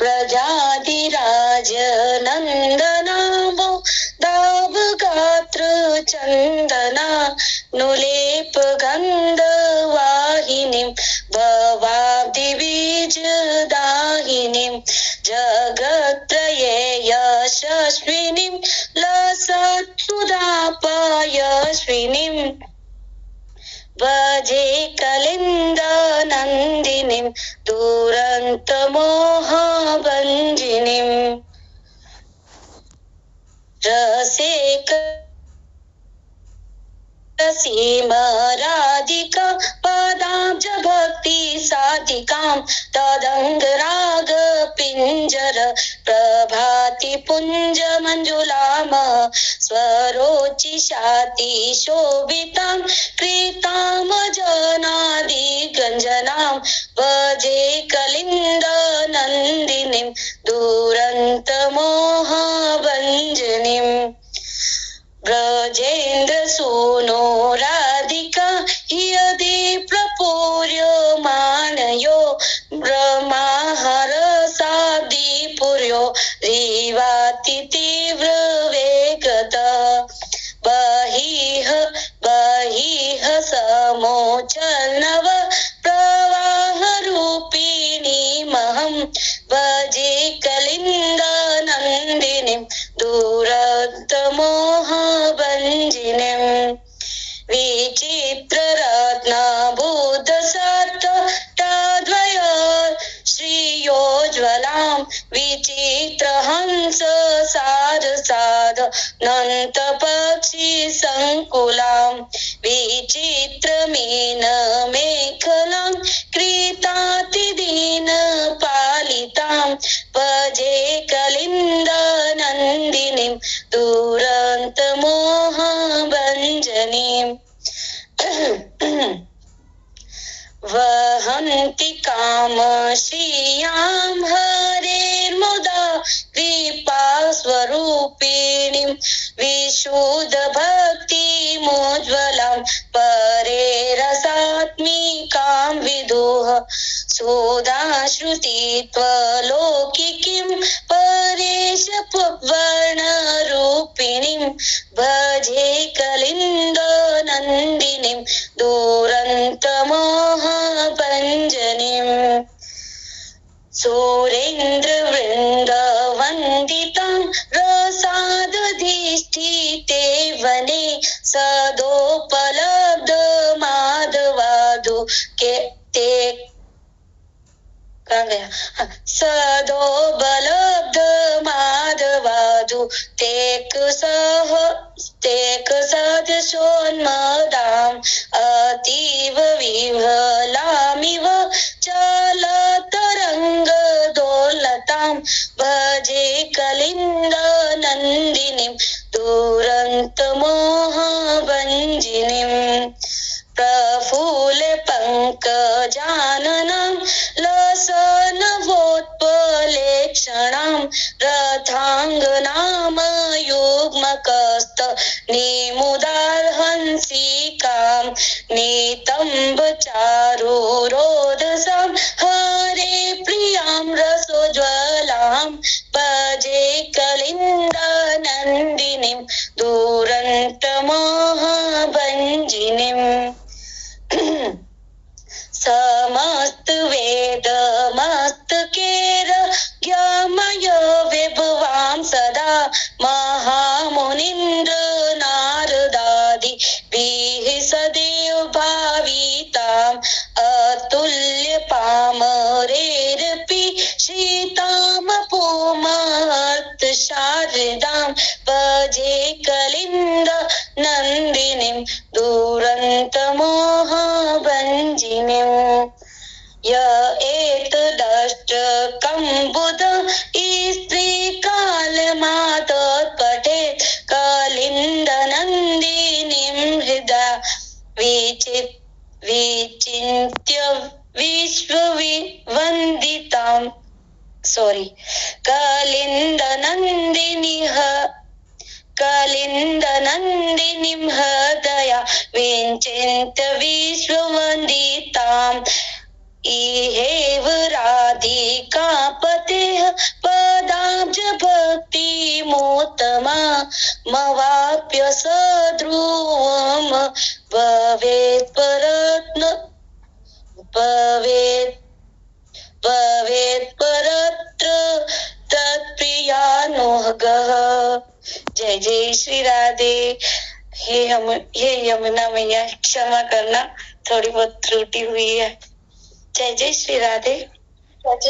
व्रजाधिराज नंदना दाव गात्र चंदना नुलेप गंध वाहिनीं भवाब्धि बीज दाहिनीं जगत्त्रये यशस्विनीं लसत्सुधापयस्विनीं भजे कलिन्दनन्दिनीं दुरन्तमोहभञ्जिनीं रसिक सीमराधिका पदाब्ज भक्ति साधिकां तदङ्गराग पिञ्जर प्रभाति पुञ्ज मञ्जुलाम स्वरोचिषाति शोभितां कृतां जनादिगञ्जनां भजे कलिन्दनन्दिनीं दुरन्तमोहभञ्जनीं ब्रजेन्द्र सूनो राधिका यदि प्रपूर्यमाणयो ब्रह्माहरसाब्दिपुर्यो रीवाति तीव्र वेगतः बहिः समोचनव प्रवाहरूपिणीमहं भजे कलिन्दनन्दिनीं दुरन्तमोहभञ्जिनीं विचित्ररत्नबुद्धसत्तद्वय श्रियोज्ज्वलां विचित्रहंस सारसाद नन्तपक्षि संकुलां विचित्रमीनमेखलां कृतातिदीनपालितां भजे कलिन्दनन्दिनीं दुरन्तमोहभञ्जनीं वहन्ति कामश्रियां हरेर्मुदा कृपास्वरूपिणीं विशुद्धभक्तिमुज्ज्वलां परे रसात्मिकां विदुः सुधाश्रुतित्वलौकिकीं परेश वर्णरूपिणीं भजे कलिन्दनन्दिनीं दुरन्तमोहभञ्जनीं सुरेन्द्रवृन्दवन्दितां रसादधिष्ठिते वने सदोपलब्धमाधवादु के ते सदोपलब्धमाधवादु तेक सदशोन्मदाम् अतीव विह्वलामिव चलतरङ्गदोलतां भजे कलिन्दनन्दिनीं दुरन्तमोहभञ्जिनीं प्रफुल्ल पङ्कजाननां लसनवोत्पलेक्षणां रथाङ्गनामयुग्मकस्त निमुदार्हंसिकां नितम्बचारुरोदसां हरे प्रियां रसोज्ज्वलां भजे कलिन्दनन्दिनीं दुरन्तमोहभञ्जिनीं समस्त वेद मस्तकेर ज्ञमय विभवां सदा महामुनीन्द्र नारदादि सदैव भाविताम् अतुल्य पामरेरपि शीतामपुमहर्त शारदां भजे कलिन्दनन्दिनीं दुरन्तमोहभञ्जिनीं य एतदष्टकम्बुध स्त्रीकालमातत् पठेत् कलिन्दनन्दिनीं हृदा विचिन्त्य विश्ववन्दितां कलिन्दनन्दिनीं हृदया विचिन्त्य विश्ववन्दितां इहेव राधिका पतेः पदाब्ज भक्ति मोत्तमा मवाप्य सध्रुवम भवेत् परत्न भवेत् भवेत् परत्र तत्प्रियानुगः। जय जय श्री राधे। हे यमुना मैया, क्षमा करना, थोड़ी बहुत त्रुटि हुई है। जय जय श्री राधे।